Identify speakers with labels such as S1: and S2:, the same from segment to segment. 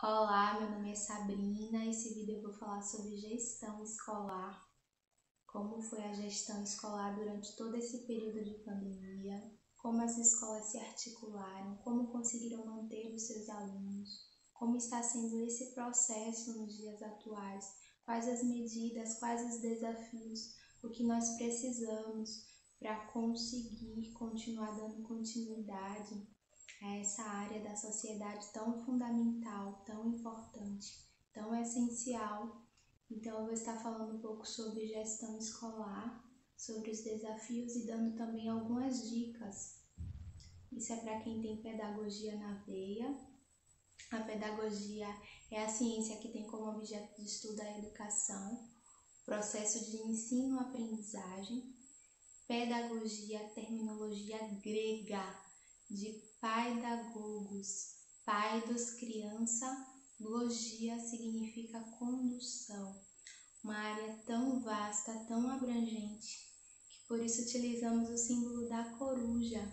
S1: Olá, meu nome é Sabrina. Esse vídeo eu vou falar sobre gestão escolar, como foi a gestão escolar durante todo esse período de pandemia, como as escolas se articularam, como conseguiram manter os seus alunos, como está sendo esse processo nos dias atuais, quais as medidas, quais os desafios, o que nós precisamos para conseguir continuar dando continuidade a essa área da sociedade tão fundamental, tão importante, tão essencial. Então, eu vou estar falando um pouco sobre gestão escolar, sobre os desafios e dando também algumas dicas. Isso é para quem tem pedagogia na veia. A pedagogia é a ciência que tem como objeto de estudo a educação, processo de ensino-aprendizagem. Pedagogia, terminologia grega, de paidagogos, paidos, criança, logia significa condução, uma área tão vasta, tão abrangente, que por isso utilizamos o símbolo da coruja,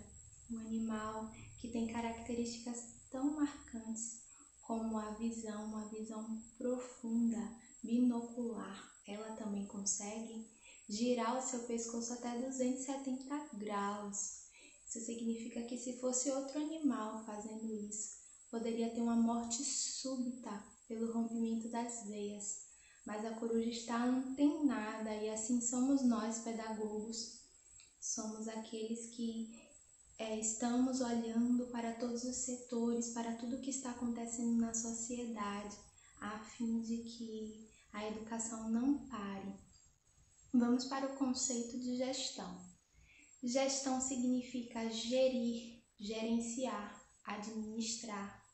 S1: um animal que tem características tão marcantes como a visão, uma visão profunda, binocular. Ela também consegue girar o seu pescoço até 270 graus. Isso significa que se fosse outro animal fazendo isso, poderia ter uma morte súbita pelo rompimento das veias. Mas a coruja está antenada e assim somos nós, pedagogos. Somos aqueles que estamos olhando para todos os setores, para tudo que está acontecendo na sociedade, a fim de que a educação não pare. Vamos para o conceito de gestão. Gestão significa gerir, gerenciar, administrar.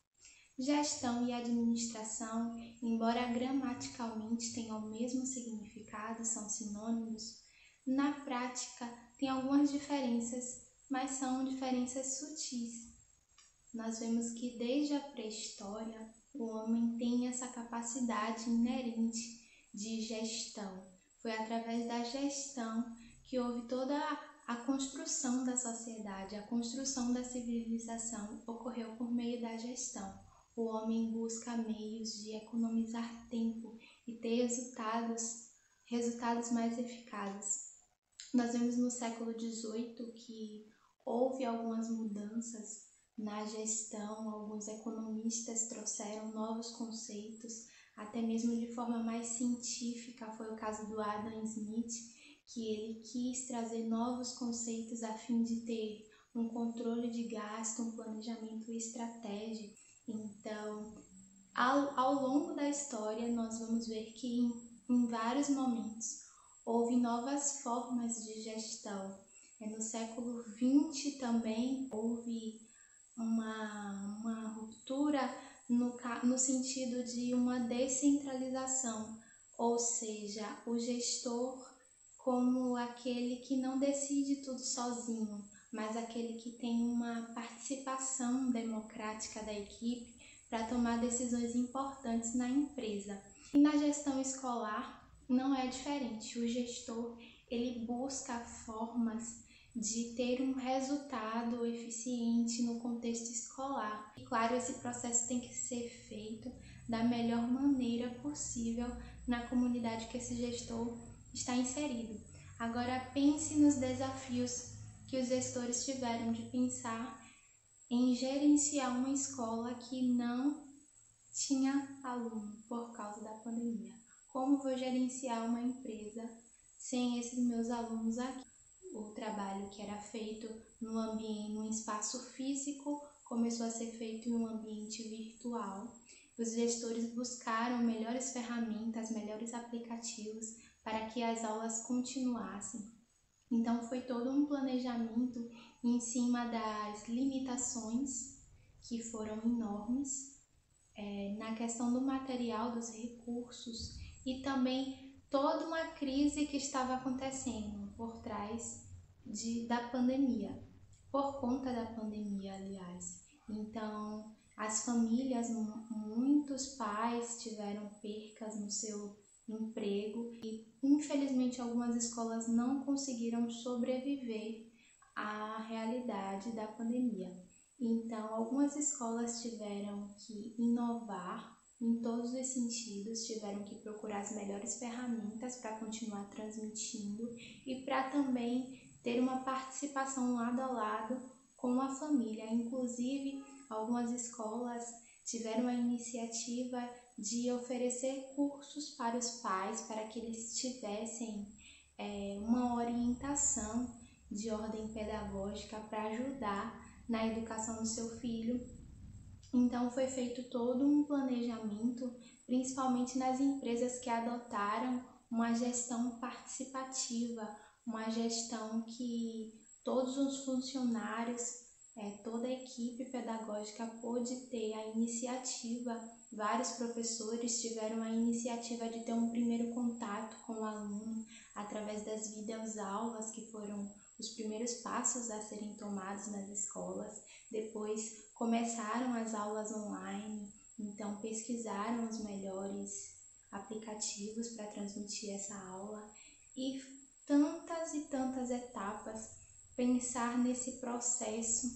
S1: Gestão e administração, embora gramaticalmente tenham o mesmo significado, são sinônimos, na prática tem algumas diferenças, mas são diferenças sutis. Nós vemos que desde a pré-história o homem tem essa capacidade inerente de gestão. Foi através da gestão que houve toda a construção da sociedade, a construção da civilização ocorreu por meio da gestão. O homem busca meios de economizar tempo e ter resultados mais eficazes. Nós vemos no século XVIII que houve algumas mudanças na gestão, alguns economistas trouxeram novos conceitos, até mesmo de forma mais científica. Foi o caso do Adam Smith, que ele quis trazer novos conceitos a fim de ter um controle de gasto, um planejamento estratégico. Então, ao longo da história, nós vamos ver que em vários momentos houve novas formas de gestão. No século XX também houve uma ruptura no sentido de uma descentralização, ou seja, o gestor como aquele que não decide tudo sozinho, mas aquele que tem uma participação democrática da equipe para tomar decisões importantes na empresa. E na gestão escolar não é diferente. O gestor ele busca formas de ter um resultado eficiente no contexto escolar. E claro, esse processo tem que ser feito da melhor maneira possível na comunidade que esse gestor está inserido. Agora pense nos desafios que os gestores tiveram de pensar em gerenciar uma escola que não tinha aluno por causa da pandemia. Como vou gerenciar uma empresa sem esses meus alunos aqui? O trabalho que era feito num espaço físico começou a ser feito em um ambiente virtual. Os gestores buscaram melhores ferramentas, melhores aplicativos para que as aulas continuassem. Então foi todo um planejamento em cima das limitações que foram enormes, na questão do material, dos recursos e também toda uma crise que estava acontecendo por trás da pandemia, por conta da pandemia, aliás. Então, as famílias, muitos pais tiveram percas no seu emprego e, infelizmente, algumas escolas não conseguiram sobreviver à realidade da pandemia. Então, algumas escolas tiveram que inovar em todos os sentidos, tiveram que procurar as melhores ferramentas para continuar transmitindo e para também ter uma participação lado a lado com a família. Inclusive, algumas escolas tiveram a iniciativa de oferecer cursos para os pais, para que eles tivessem uma orientação de ordem pedagógica para ajudar na educação do seu filho. Então foi feito todo um planejamento, principalmente nas empresas que adotaram uma gestão participativa, uma gestão que todos os funcionários, toda a equipe pedagógica pôde ter a iniciativa. Vários professores tiveram a iniciativa de ter um primeiro contato com o aluno através das videoaulas, que foram os primeiros passos a serem tomados nas escolas. Depois começaram as aulas online, então pesquisaram os melhores aplicativos para transmitir essa aula e tantas etapas, pensar nesse processo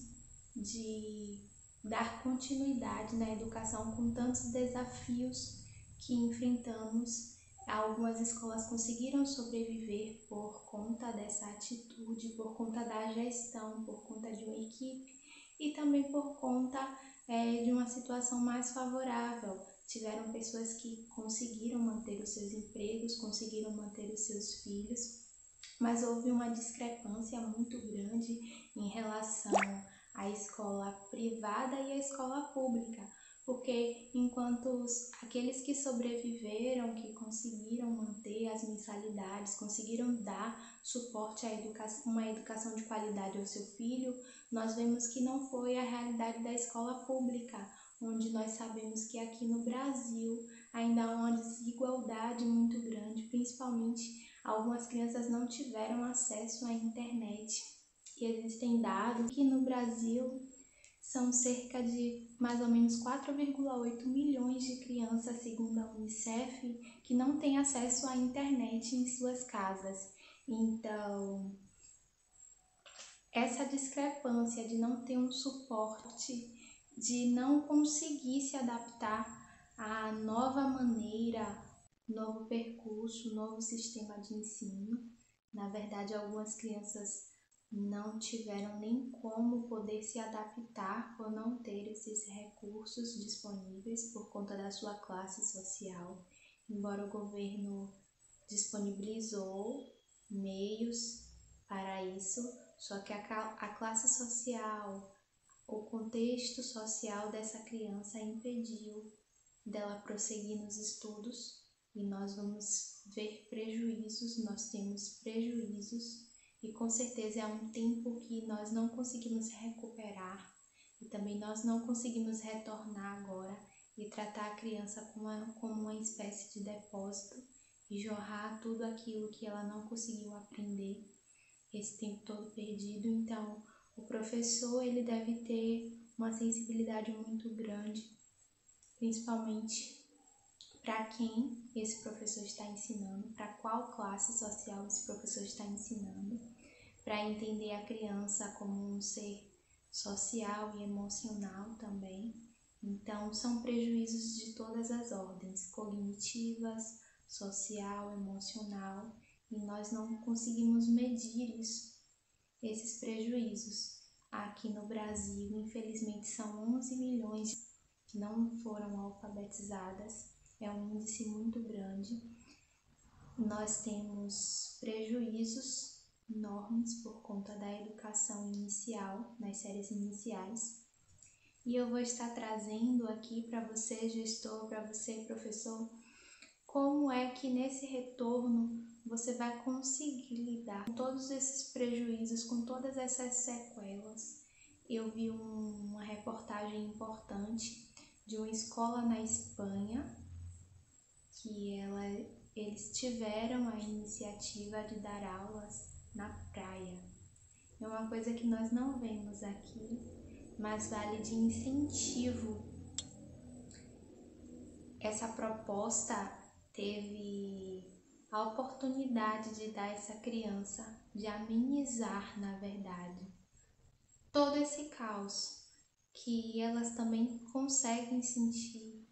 S1: de dar continuidade na educação com tantos desafios que enfrentamos. Algumas escolas conseguiram sobreviver por conta dessa atitude, por conta da gestão, por conta de uma equipe e também por conta de uma situação mais favorável. Tiveram pessoas que conseguiram manter os seus empregos, conseguiram manter os seus filhos, mas houve uma discrepância muito grande em relação à escola privada e à escola pública, porque enquanto aqueles que sobreviveram, que conseguiram manter as mensalidades, conseguiram dar suporte à uma educação de qualidade ao seu filho, nós vemos que não foi a realidade da escola pública, onde nós sabemos que aqui no Brasil ainda há uma desigualdade muito grande, principalmente algumas crianças não tiveram acesso à internet. E existem dados que no Brasil são cerca de mais ou menos 4,8 milhões de crianças, segundo a Unicef, que não têm acesso à internet em suas casas. Então, essa discrepância de não ter um suporte, de não conseguir se adaptar à nova maneira, novo percurso, novo sistema de ensino. Na verdade, algumas crianças não tiveram nem como poder se adaptar por não ter esses recursos disponíveis por conta da sua classe social, embora o governo disponibilizou meios para isso, só que a classe social, o contexto social dessa criança impediu dela prosseguir nos estudos e nós vamos ver prejuízos, nós temos prejuízos e com certeza é um tempo que nós não conseguimos recuperar e também nós não conseguimos retornar agora e tratar a criança como uma espécie de depósito e jorrar tudo aquilo que ela não conseguiu aprender esse tempo todo perdido. Então, o professor ele deve ter uma sensibilidade muito grande, principalmente para quem esse professor está ensinando, para qual classe social esse professor está ensinando, para entender a criança como um ser social e emocional também. Então, são prejuízos de todas as ordens, cognitivas, social, emocional, e nós não conseguimos medir isso, esses prejuízos. Aqui no Brasil, infelizmente, são 11 milhões que não foram alfabetizadas, é um índice muito grande. Nós temos prejuízos enormes por conta da educação inicial, nas séries iniciais. E eu vou estar trazendo aqui para você, gestor, para você, professor, como é que nesse retorno você vai conseguir lidar com todos esses prejuízos, com todas essas sequelas. Eu vi uma reportagem importante de uma escola na Espanha, que eles tiveram a iniciativa de dar aulas na praia. É uma coisa que nós não vemos aqui, mas vale de incentivo. Essa proposta teve a oportunidade de dar a essa criança, de amenizar, na verdade, todo esse caos que elas também conseguem sentir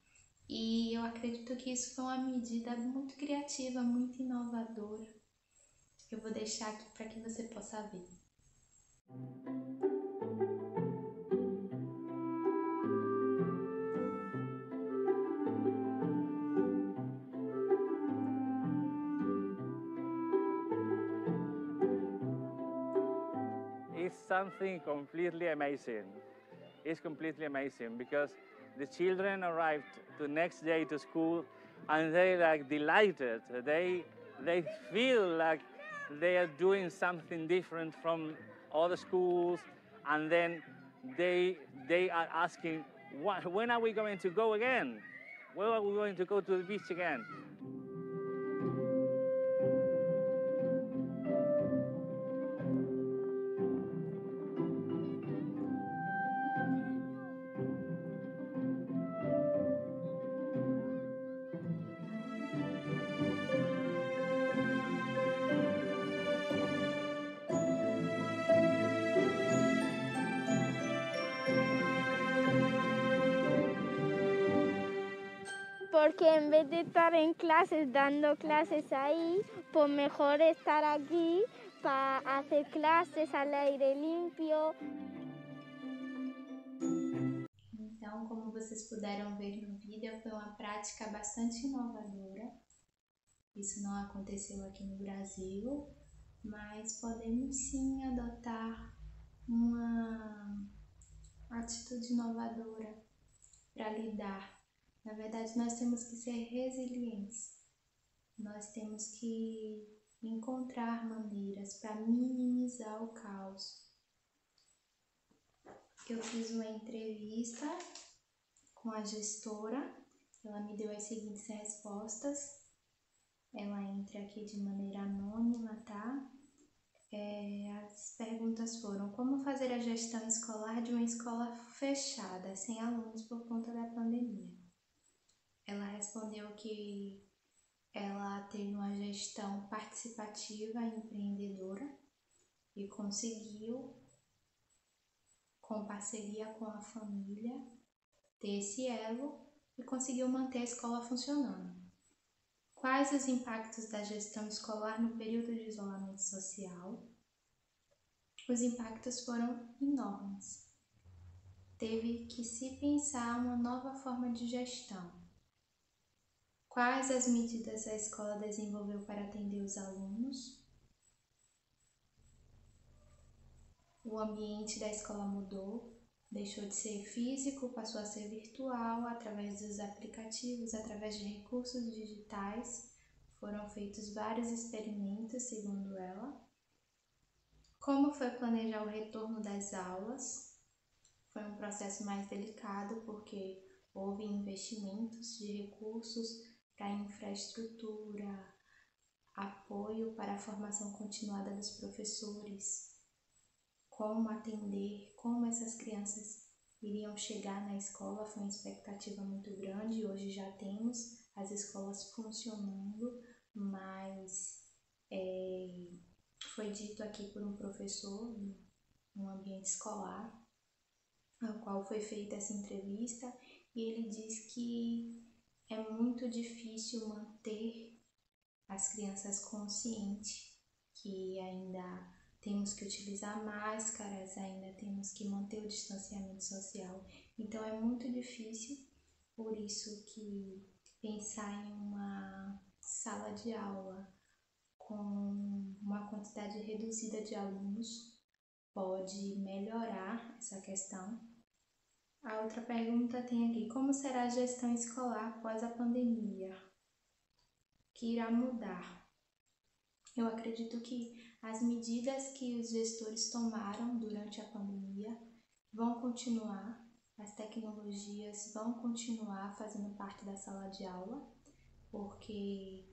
S1: E eu acredito que isso foi uma medida muito criativa, muito inovadora. Eu vou deixar aqui para que você possa ver.
S2: It's something completely amazing. It's completely amazing because the children arrived the next day to school and they like delighted. They feel like they are doing something different from other schools, and then they are asking, when are we going to go again? When are we going to go to the beach again?
S3: Porque en vez de estar en clases, dando clases ahí, pues mejor estar aquí para hacer clases al aire limpio.
S1: Então, como vocês puderam ver no vídeo, foi uma prática bastante inovadora. Isso não aconteceu aqui no Brasil, mas podemos sim adotar uma atitude inovadora para lidar. Na verdade, nós temos que ser resilientes. Nós temos que encontrar maneiras para minimizar o caos. Eu fiz uma entrevista com a gestora, ela me deu as seguintes respostas. Ela entra aqui de maneira anônima, tá? As perguntas foram: como fazer a gestão escolar de uma escola fechada, sem alunos por conta da pandemia? Ela respondeu que ela teve uma gestão participativa e empreendedora e conseguiu, com parceria com a família, ter esse elo e conseguiu manter a escola funcionando. Quais os impactos da gestão escolar no período de isolamento social? Os impactos foram enormes. Teve que se pensar uma nova forma de gestão. Quais as medidas a escola desenvolveu para atender os alunos? O ambiente da escola mudou, deixou de ser físico, passou a ser virtual, através dos aplicativos, através de recursos digitais. Foram feitos vários experimentos, segundo ela. Como foi planejar o retorno das aulas? Foi um processo mais delicado, porque houve investimentos de recursos para infraestrutura, apoio para a formação continuada dos professores, como atender, como essas crianças iriam chegar na escola. Foi uma expectativa muito grande. Hoje já temos as escolas funcionando, mas foi dito aqui por um professor no ambiente escolar, ao qual foi feita essa entrevista, e ele diz que é muito difícil manter as crianças conscientes, que ainda temos que utilizar máscaras, ainda temos que manter o distanciamento social. Então é muito difícil, por isso que pensar em uma sala de aula com uma quantidade reduzida de alunos pode melhorar essa questão. A outra pergunta tem aqui: como será a gestão escolar após a pandemia? Que irá mudar? Eu acredito que as medidas que os gestores tomaram durante a pandemia vão continuar, as tecnologias vão continuar fazendo parte da sala de aula, porque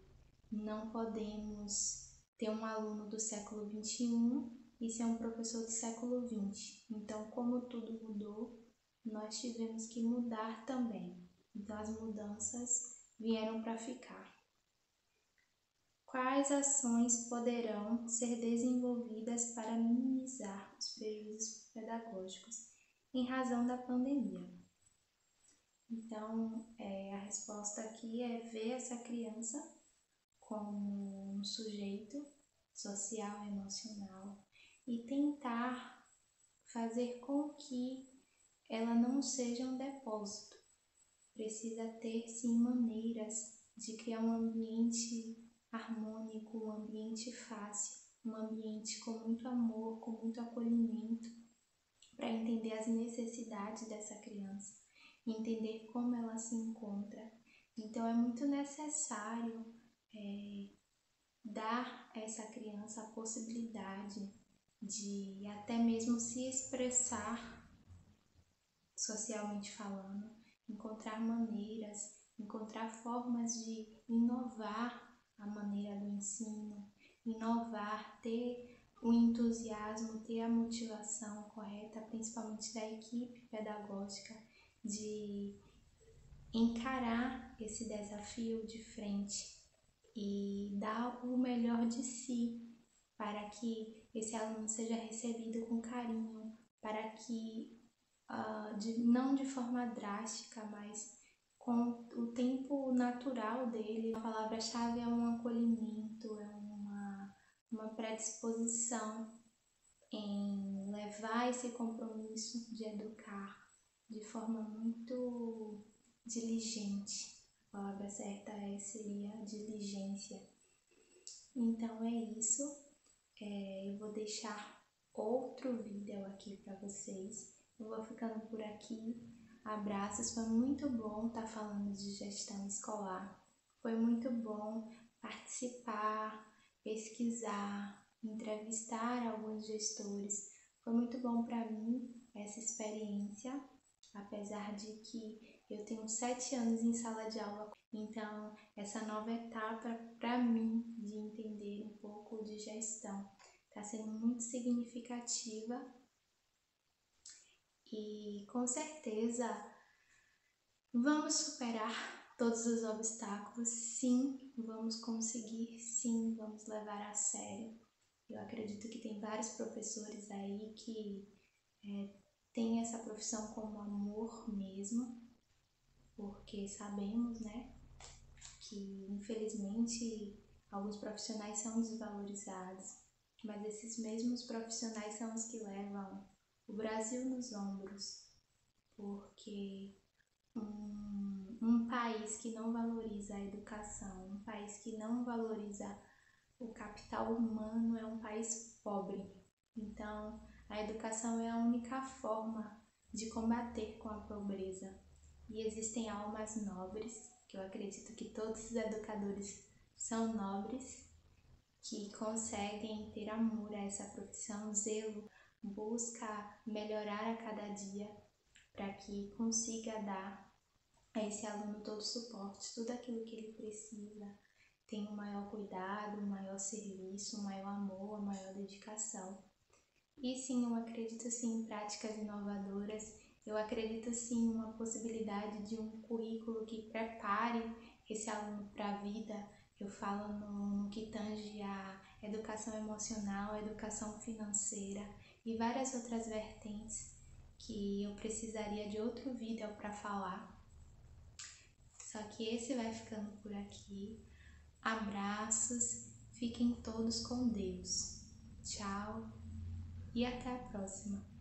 S1: não podemos ter um aluno do século XXI e ser um professor do século XX. Então, como tudo mudou, nós tivemos que mudar também. Então, as mudanças vieram para ficar. Quais ações poderão ser desenvolvidas para minimizar os prejuízos pedagógicos em razão da pandemia? Então, a resposta aqui é ver essa criança como um sujeito social e emocional e tentar fazer com que ela não seja um depósito. Precisa ter, sim, maneiras de criar um ambiente harmônico, um ambiente fácil, um ambiente com muito amor, com muito acolhimento, para entender as necessidades dessa criança, entender como ela se encontra. Então, é muito necessário dar a essa criança a possibilidade de até mesmo se expressar socialmente falando, encontrar maneiras, encontrar formas de inovar a maneira do ensino, inovar, ter o entusiasmo, ter a motivação correta, principalmente da equipe pedagógica, de encarar esse desafio de frente e dar o melhor de si para que esse aluno seja recebido com carinho, para que não de forma drástica, mas com o tempo natural dele. A palavra-chave é um acolhimento, é uma predisposição em levar esse compromisso de educar de forma muito diligente. A palavra certa seria diligência. Então é isso. Eu vou deixar outro vídeo aqui para vocês. Eu vou ficando por aqui. Abraços, foi muito bom estar falando de gestão escolar. Foi muito bom participar, pesquisar, entrevistar alguns gestores. Foi muito bom para mim essa experiência, apesar de que eu tenho 7 anos em sala de aula. Então, essa nova etapa para mim de entender um pouco de gestão está sendo muito significativa e com certeza vamos superar todos os obstáculos, sim, vamos conseguir, sim, vamos levar a sério. Eu acredito que tem vários professores aí que têm essa profissão como amor mesmo, porque sabemos, né, que infelizmente alguns profissionais são desvalorizados, mas esses mesmos profissionais são os que levam o Brasil nos ombros, porque um país que não valoriza a educação, um país que não valoriza o capital humano é um país pobre. Então, a educação é a única forma de combater com a pobreza. E existem almas nobres, que eu acredito que todos os educadores são nobres, que conseguem ter amor a essa profissão, zelo, busca melhorar a cada dia para que consiga dar a esse aluno todo o suporte, tudo aquilo que ele precisa, tem um maior cuidado, um maior serviço, um maior amor, uma maior dedicação. E sim, eu acredito sim em práticas inovadoras, eu acredito sim em uma possibilidade de um currículo que prepare esse aluno para a vida. Eu falo no que tange a educação emocional, a educação financeira e várias outras vertentes que eu precisaria de outro vídeo para falar. Só que esse vai ficando por aqui. Abraços, fiquem todos com Deus. Tchau e até a próxima.